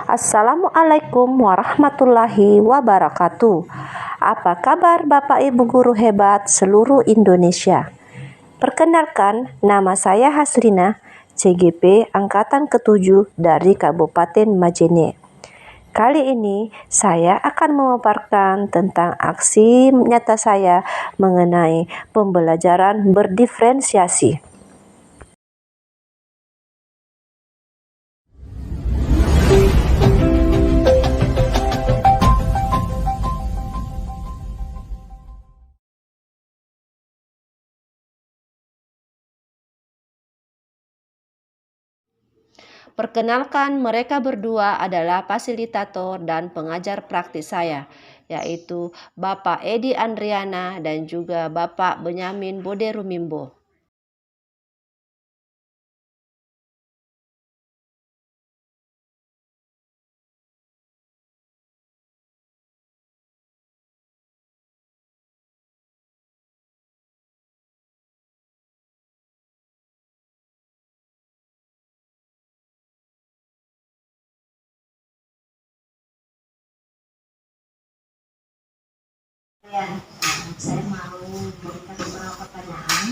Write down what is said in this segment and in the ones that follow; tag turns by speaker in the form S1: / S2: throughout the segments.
S1: Assalamualaikum warahmatullahi wabarakatuh. Apa kabar Bapak Ibu guru hebat seluruh Indonesia? Perkenalkan, nama saya Haslina, CGP Angkatan ke-7 dari Kabupaten Majene. Kali ini saya akan memaparkan tentang aksi nyata saya mengenai pembelajaran berdiferensiasi. Perkenalkan, mereka berdua adalah fasilitator dan pengajar praktis saya, yaitu Bapak Edi Andriana dan juga Bapak Benyamin Boderumimbo.
S2: Saya mau berikan beberapa pertanyaan.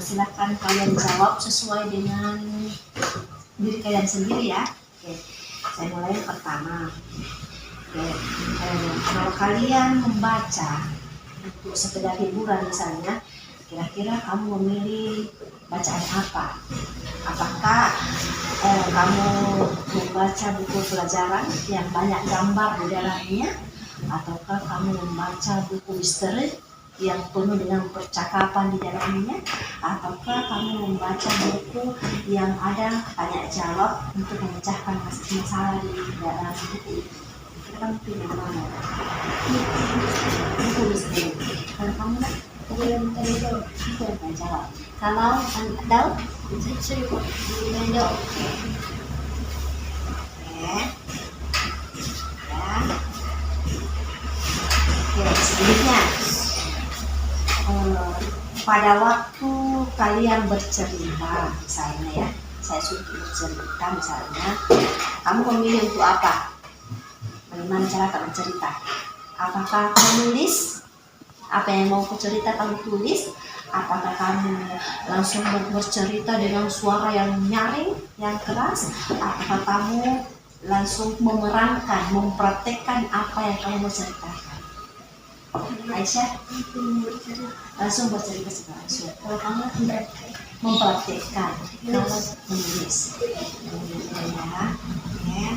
S2: Silakan kalian jawab sesuai dengan diri kalian sendiri ya. Oke, saya mulai yang pertama. Oke, kalau kalian membaca untuk sekedar hiburan misalnya, kira-kira kamu memilih bacaan apa? Apakah kamu membaca buku pelajaran yang banyak gambar di dalamnya? Ataukah kamu membaca buku misteri yang penuh dengan percakapan di dalamnya? Ataukah kamu membaca buku yang ada tanya jawab untuk memecahkan masalah di dalam buku? Kita kan pilih mana? Buku misteri. Kalau kamu buku yang tanya jawab, buku yang tanya jawab. Kalau Anda saya jawab. Oke. Selanjutnya, pada waktu kalian bercerita, misalnya ya, saya suruh bercerita misalnya, kamu memilih untuk apa? Bagaimana cara kamu bercerita? Apakah kamu nulis? Apa yang mau cerita kamu tulis? Apakah kamu langsung bercerita dengan suara yang nyaring, yang keras? Apakah kamu langsung memerankan, mempraktekkan apa yang kamu mau ceritakan? Aisyah langsung bercerita langsung. Kalau kamu mempraktekkan, kamu menulis. Ya.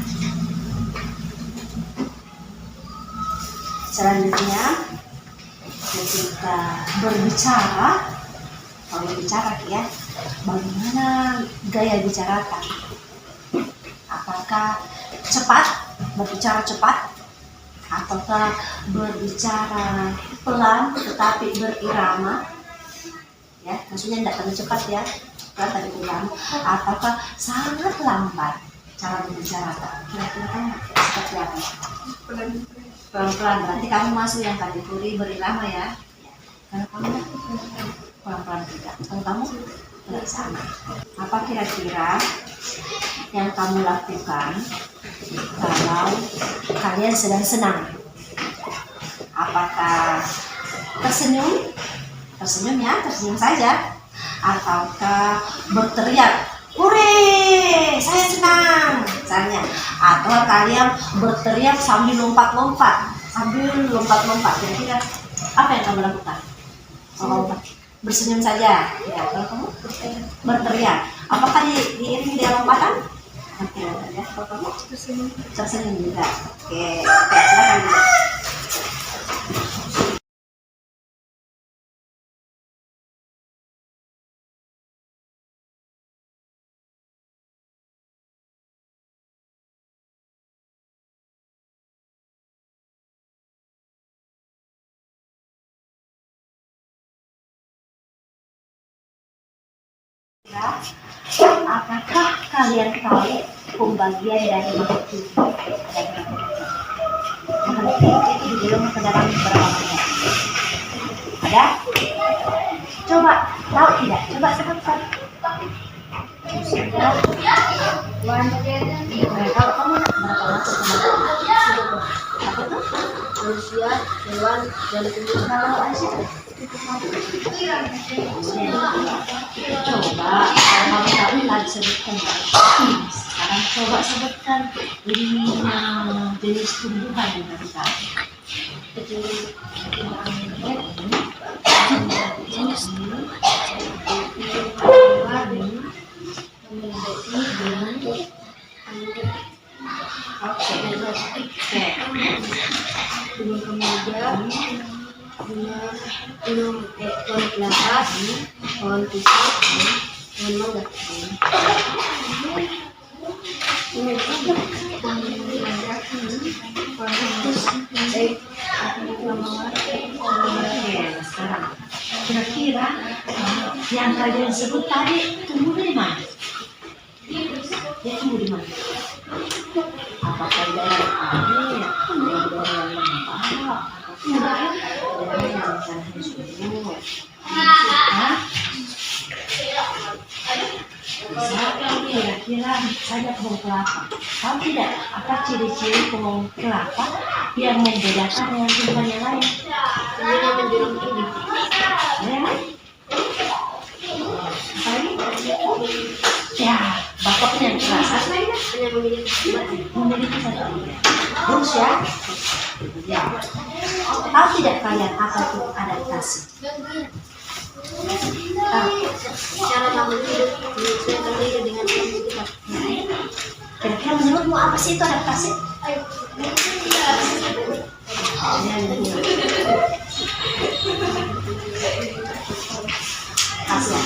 S2: Selanjutnya, ketika berbicara, kalau bicara ya, bagaimana gaya bicarakan? Apakah cepat, berbicara cepat? Ataukah berbicara pelan tetapi berirama, ya maksudnya tidak terlalu cepat ya, pelan tapi berirama, ataukah sangat lambat cara berbicara? Kira-kira kamu seperti apa? Pelan-pelan, berarti kamu masuk yang kategori berirama ya. Kalau kamu pelan-pelan juga, kalau kamu tidak sama. Apa kira-kira yang kamu lakukan kalau kalian sedang senang? Apakah tersenyum? Tersenyum ya, tersenyum saja. Ataukah berteriak, "Hore, saya senang!" misalnya. Atau kalian berteriak sambil lompat-lompat. Kira-kira apa yang kamu lakukan? Bersenyum saja. Ya, kalau kamu berteriak, apakah diiringi dengan lompatan? Oke, ya. Kalau kamu tersenyum juga. Oke, silakan dulu. Apakah kalian tahu pembagian dari makhluk tubuh? Makhluk tubuh itu digolong ke dalam beberapa bagian. Ada? Coba tahu tidak? Coba sebutkan. Sudah. Kalau kamu berapa manusia, hewan, dan tumbuhan. Kalau Aisyah coba kalau kamu tadi sebutkan sekarang coba sebutkan 5 jenis tumbuhan yang tadi tadi. Gunung kemudian gunung pohon kelapa, pohon pisang, pohon mangga. Sekarang kira-kira yang kalian sebut tadi tumbuh di mana? Dia tumbuh di mana? Apakah di daerah air, daerah yang lembab, daerah yang tanahnya subur? Kira-kira saja pohon kelapa. Tahu tidak apa ciri-ciri pohon kelapa yang membedakan dengan tumbuhan yang lain? Tumbuhnya menjulang tinggi. Ya, bakoknya keras. Hanya memiliki satu. Bagus ya. Ya. Tahu tidak kalian apa itu adaptasi? Cara kamu hidup menyesuaikan diri dengan kehidupan. Kira-kira menurutmu apa sih itu adaptasi? Kasih.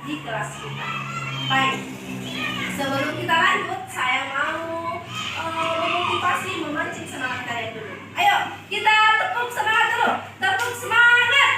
S3: Di kelas kita. Baik, sebelum kita lanjut, saya mau memotivasi, memancing semangat kalian dulu. Ayo, kita tepuk semangat dulu. Tepuk semangat.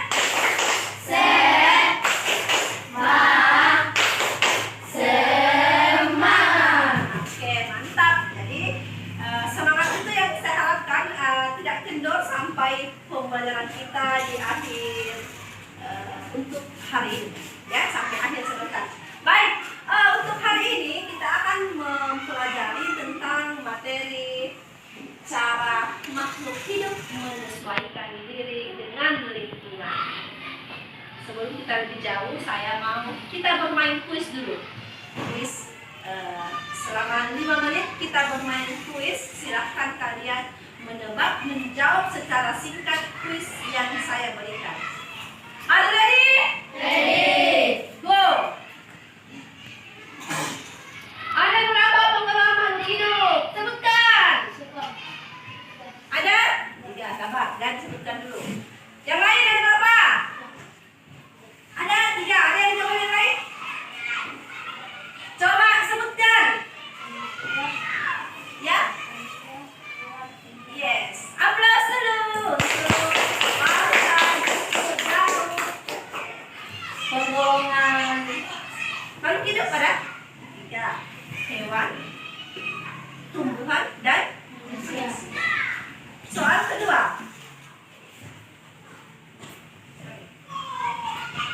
S3: kita lebih jauh, saya mau kita bermain kuis dulu. Kuis selama 5 menit kita bermain kuis. Silahkan kalian menjawab secara singkat kuis yang saya berikan. Are you ready? Ready. Go. Ada berapa pengalaman di hidup? Sebutkan. Ada? 3, sabar. Dan sebutkan dulu. Yang lain ada berapa? Ada 3. Ada yang jawab yang lain? Coba sebutkan. Ya? Yes. Aplaus dulu. Penggolongan makhluk hidup ada 3. Hewan, tumbuhan, dan manusia. Soal kedua.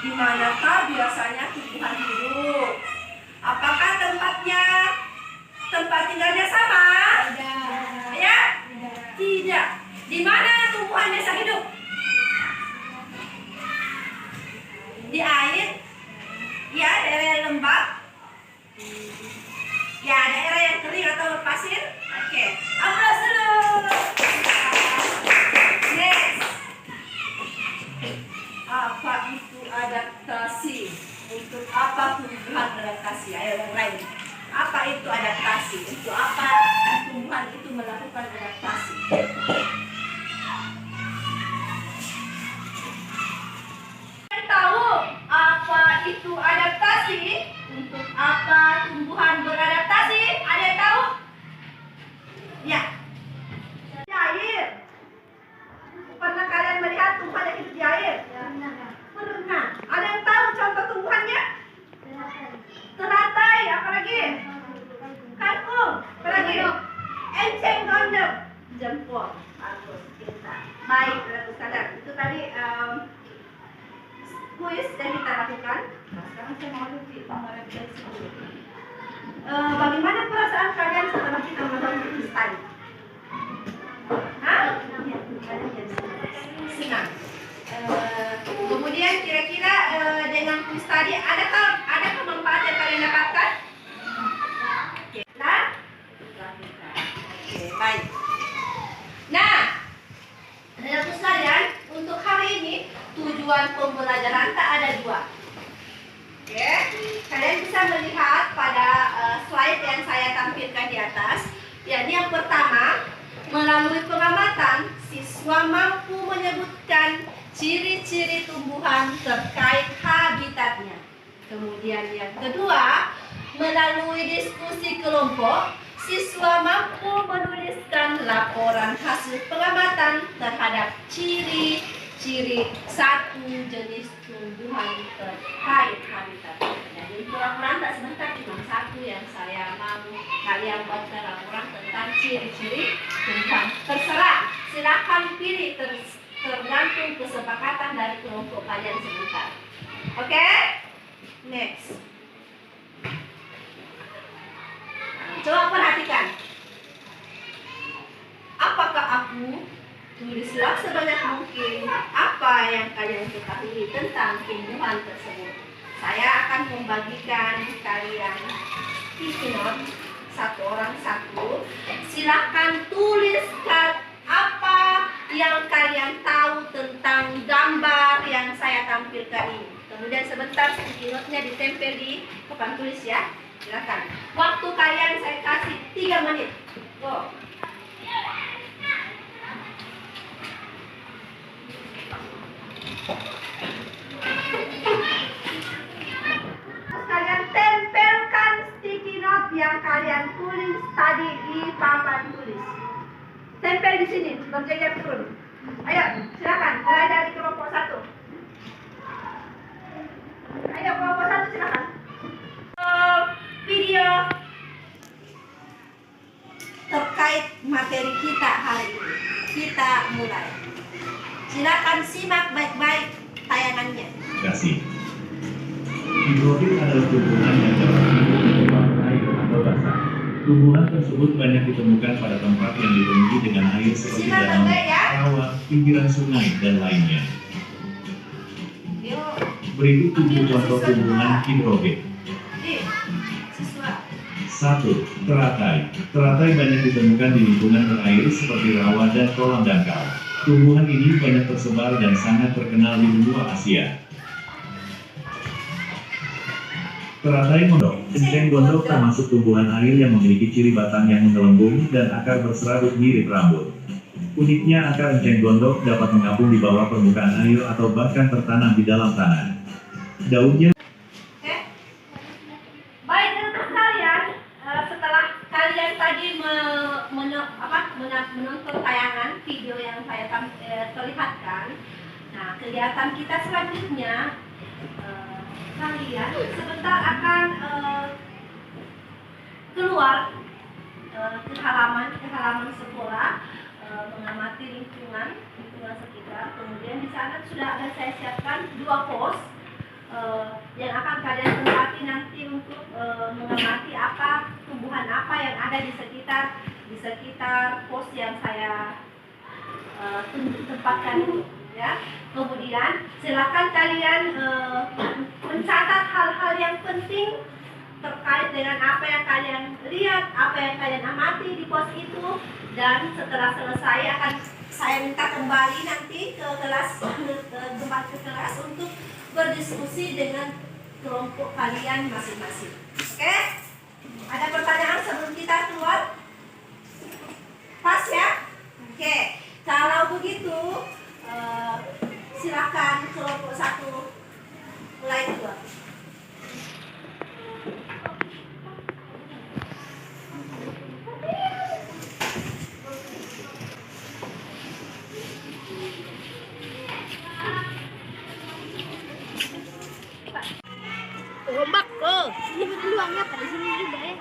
S3: Di manakah biasanya tumbuhan hidup? Apakah tempat tinggalnya sama? Tidak. Ya? Tidak. Di mana tumbuhan biasa hidup? Di air? Ya, daerah yang lembab? Ya, daerah yang kering atau berpasir? Oke. Aplaus dulu. Next. Apa itu adaptasi? Untuk apa tumbuhan beradaptasi? Ayo yang lain. Apa itu adaptasi? Untuk apa tumbuhan itu melakukan adaptasi? Kalian tahu apa itu adaptasi? Untuk apa tumbuhan beradaptasi? Ada yang tahu? Ya. Di air. Pernah kalian melihat tumbuhan yang hidup di air? Pernah. Ada yang tahu contoh tumbuhannya? Teratai, apalagi? Kangkung, apalagi? Enceng gondok, jempol. Bagus, kita. Baik, lalu sadar. Itu tadi kuis yang kita lakukan. Nah, sekarang saya mau lebih merefleksi dulu. Bagaimana perasaan kalian setelah kita melakukan kuis tadi? Hah? Senang. Kemudian kira-kira dengan kuis tadi ada manfaat yang kalian dapatkan? Oke, nah, oke, baik. Nah, anak-anak sekalian, untuk hari ini tujuan pembelajaran tak ada 2. Oke, kalian bisa melihat pada slide yang saya tampilkan di atas. Jadi yang pertama, melalui pengamatan, siswa mampu menyebutkan ciri-ciri tumbuhan terkait habitatnya. Kemudian yang kedua, melalui diskusi kelompok, siswa mampu menuliskan laporan hasil pengamatan terhadap ciri-ciri satu jenis tumbuhan terkait habitat. Jadi untuk laporan tak sebentar, cuma 1 yang saya mau kalian buatkan laporan tentang ciri-ciri tumbuhan. Terserah, silakan pilih tergantung kesepakatan dari kelompok kalian sebentar. Oke? Next. Coba perhatikan. Apakah aku tulislah sebanyak mungkin apa yang kalian ketahui tentang tumbuhan tersebut. Saya akan membagikan kalian sticky note, 1 orang 1. Silahkan tuliskan apa yang kalian tahu tentang gambar yang saya tampilkan ini. Kemudian sebentar sticky note-nya ditempel di papan tulis ya. Silakan. Waktu kalian saya kasih 3 menit. Go. Kalian tempelkan sticky note yang kalian tulis tadi di papan tulis. Tempel di sini, berjajar turun. Ayo, silakan. Mulai dari kelompok 1. Ayo kelompok 1 silakan. Video terkait materi kita hari ini. Kita mulai. Silakan simak baik-baik tayangannya.
S4: Terima kasih. Hidrofil adalah tumbuhan yang dapat hidup di bawah air atau basah. Tumbuhan tersebut banyak ditemukan pada tempat yang dipenuhi dengan air seperti
S3: Simak
S4: danau,
S3: baik-baik ya.
S4: rawa, pinggiran sungai, dan lainnya.
S3: Yuk.
S4: Berikut 7 contoh tumbuhan hidrogen.
S3: Siswa.
S4: 1. Teratai. Teratai banyak ditemukan di lingkungan berair seperti rawa dan kolam dangkal. Tumbuhan ini banyak tersebar dan sangat terkenal di benua Asia. Teratai gondok. Enceng gondok termasuk tumbuhan air yang memiliki ciri batang yang menggelembung dan akar berserabut mirip rambut. Uniknya, akar enceng gondok dapat mengapung di bawah permukaan air atau bahkan tertanam di dalam tanah. Daunnya
S3: Oke. Baik teman-teman sekalian, setelah kalian tadi menonton tayangan video yang saya perlihatkan, nah kegiatan kita selanjutnya kalian sebentar akan keluar ke halaman sekolah, mengamati lingkungan sekitar. Kemudian di sana sudah ada saya siapkan 2 pos yang akan kalian tempati nanti untuk mengamati tumbuhan apa yang ada di sekitar pos yang saya tempatkan ini, ya. Kemudian silakan kalian mencatat hal-hal yang penting terkait dengan apa yang kalian lihat, apa yang kalian amati di pos itu, dan setelah selesai akan saya minta kembali nanti ke kelas untuk berdiskusi dengan kelompok kalian masing-masing. Oke? Ada pertanyaan sebelum kita keluar? Pas ya? Oke. Kalau begitu silakan kelompok 1 mulai keluar.
S5: Ombak, ini peluangnya pada sini juga ya.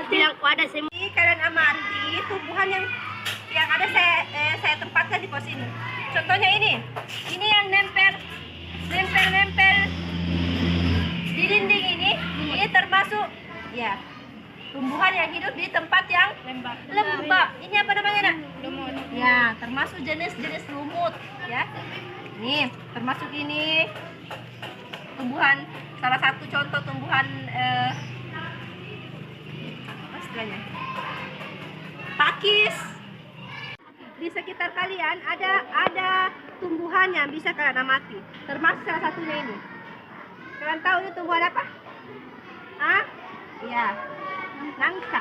S5: Bilang ada semua.
S3: Ini kalian amati tumbuhan yang ada saya tempatkan di pos ini. Contohnya ini yang nempel di dinding ini termasuk ya tumbuhan yang hidup di tempat yang lembab. Ini apa namanya, Nak?
S5: Lumut.
S3: Ya, termasuk jenis-jenis lumut, ya. Ini termasuk ini tumbuhan, salah satu contoh tumbuhan apa istilahnya? Pakis. Di sekitar kalian ada tumbuhan yang bisa kalian amati, termasuk salah satunya ini. Kalian tahu ini tumbuhan apa? Ah, iya, nangka.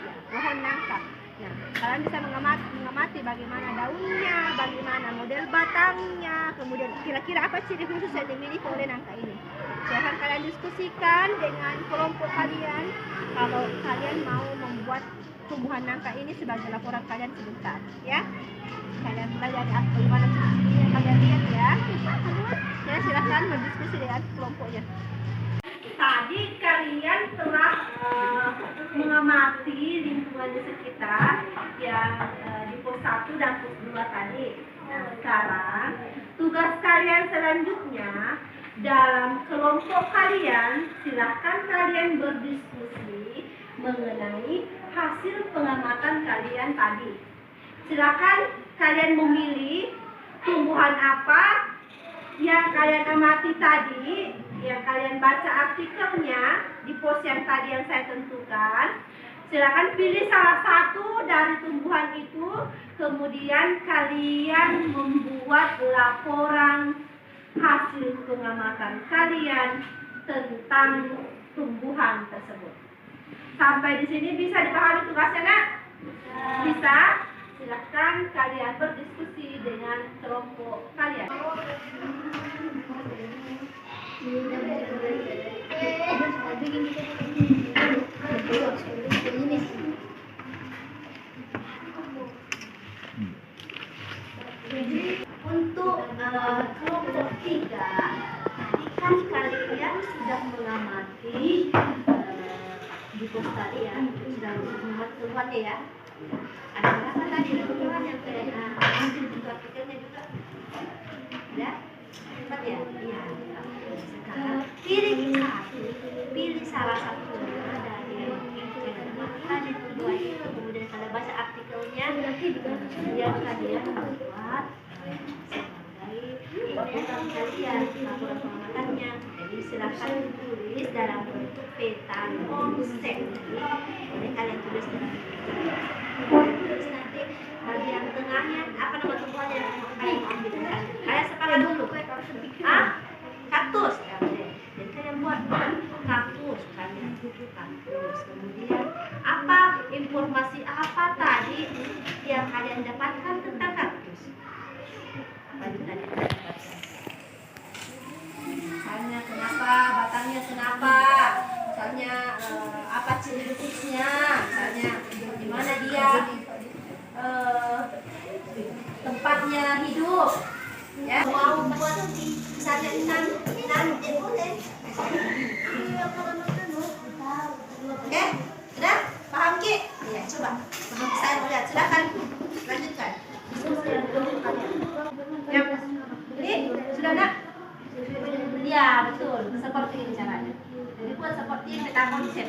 S3: Ya, pohon nangka. Nah, kalian bisa mengamati bagaimana daunnya, bagaimana model batangnya, kemudian kira-kira apa ciri khusus yang dimiliki oleh nangka ini. Silahkan kalian diskusikan dengan kelompok kalian kalau kalian mau membuat tumbuhan nangka ini sebagai laporan kalian sebentar, ya. Kalian mulai dari bagaimana ciri yang kalian lihat, ya. Ya, silahkan berdiskusi dengan kelompoknya. Tadi kalian telah mengamati lingkungan di sekitar yang di pos 1 dan pos 2 tadi. Nah, sekarang tugas kalian selanjutnya dalam kelompok kalian, silahkan kalian berdiskusi mengenai hasil pengamatan kalian tadi. Silahkan kalian memilih tumbuhan apa yang kalian amati tadi, yang kalian baca artikelnya di pos yang tadi yang saya tentukan. Silakan pilih salah satu dari tumbuhan itu, kemudian kalian membuat laporan hasil pengamatan kalian tentang tumbuhan tersebut. Sampai di sini bisa dipahami tugasnya, Nak? Bisa? Silakan kalian berdiskusi dengan kelompok kalian. Untuk kelompok 3, kan kalian sudah mengamati di pos tadi ya, sudah membuat keluarnya ya. Ada berapa tadi tumbuhan yang kalian ambil juga artikelnya juga? Ya? 4 ya? Iya. Sekarang pilih salah satunya dari tadi tumbuhan itu, kemudian kalian baca artikelnya, kemudian kalian buat sebagai kalian laporan pengamatannya. Jadi silakan tulis dalam bentuk peta konsep. Jadi kalian tulis dalam terus nanti bagian tengahnya apa nama tumbuhannya yang mau kalian ambil. Kalian sepakat dulu. Kaktus. Ya, jadi kalian buat kaktus, kalian tutup kaktus. Kemudian apa informasi apa tadi yang kalian dapatkan tentang kaktus? Apa yang tadi kalian dapatkan? Misalnya kenapa batangnya kenapa? Misalnya apa ciri khususnya? Misalnya di mana dia tempatnya hidup? Ya, mau buat misalnya nanti boleh. Oke, sudah paham Ki? Ya, coba. Saya mau lihat. Silakan lanjutkan. Ya, ini sudah nak? Ya, betul. Seperti ini caranya. Jadi buat seperti peta konsep.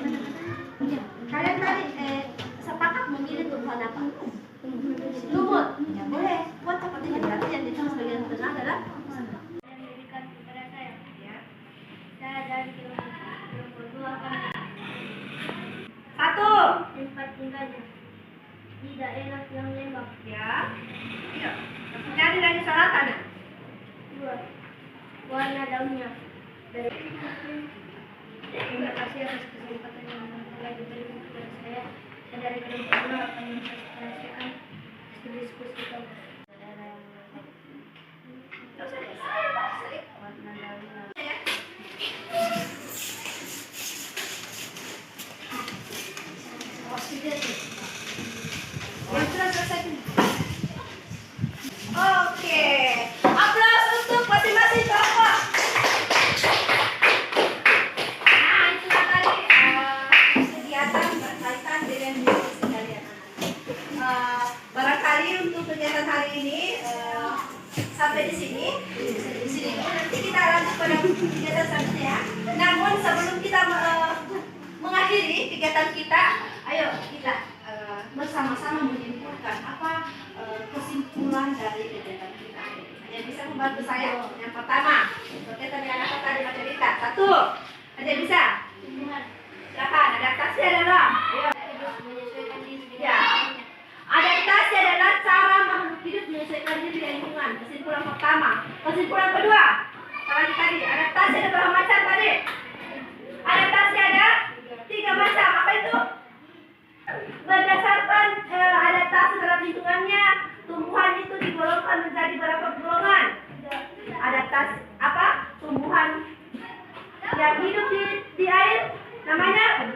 S3: Kalian tadi sepakat memilih tumbuhan apa? Lumut. Ya, boleh. Buat seperti ini. Berarti yang ditulis bagian tengah adalah
S5: Yang memberikan kepada saya.
S3: ya.
S5: Saya dari kelompok 2 akan
S3: Satu.
S5: tempat tinggalnya di daerah yang lembab.
S3: Ya. Iya. Cari dari selatan.
S5: 2. Warna daunnya. Terima kasih atas kesempatan yang telah diberikan kepada saya. Saya dari kelompok 2 akan menyampaikan diskusi kita. Warna daunnya.
S3: Oke. Aplaus untuk masing-masing kelompok. Nah, itulah tadi kegiatan berkaitan dengan diri sekalian. Barangkali untuk kegiatan hari ini sampai di sini. Di sini dulu, nanti kita lanjut pada kegiatan selanjutnya. Namun sebelum kita mengakhiri kegiatan kita, ayo kita bersama-sama menyimpulkan apa kesimpulan dari kegiatan kita. Ada bisa membantu saya? Yang pertama, berkaitan dengan apa tadi Mas Cerita? Satu, ada bisa? Silakan, adaptasi adalah ayo.
S5: Menyesuaikan diri.
S3: Ya. Adaptasi adalah cara makhluk hidup menyesuaikan diri dengan lingkungan. Kesimpulan pertama. Kesimpulan kedua, kalau tadi adaptasi ada berapa macam tadi? Adaptasi ada 3 macam. Apa itu? Berdasarkan adaptasi terhadap lingkungannya, tumbuhan itu digolongkan menjadi berapa golongan? Adaptasi apa? Tumbuhan yang hidup di air namanya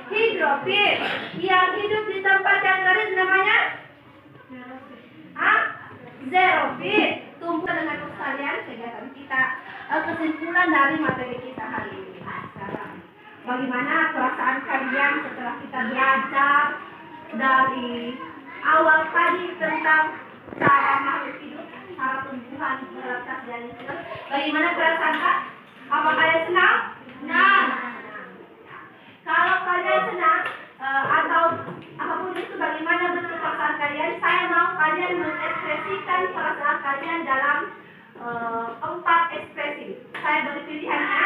S3: hidrofil. Yang hidup di tempat yang kering namanya xerofil. Tumbuh dengan sekalian kegiatan kita, kesimpulan dari materi kita hari ini. Sekarang bagaimana perasaan kalian setelah kita belajar dari awal tadi tentang cara makhluk hidup, cara tumbuhan beradaptasi dan lingkungan? Bagaimana perasaan Kak? Apa kalian senang? Senang. Kalau kalian senang atau apapun itu, bagaimana bentuk perasaan kalian? Saya mau kalian mengekspresikan perasaan kalian dalam 4 ekspresi. Saya beri pilihannya.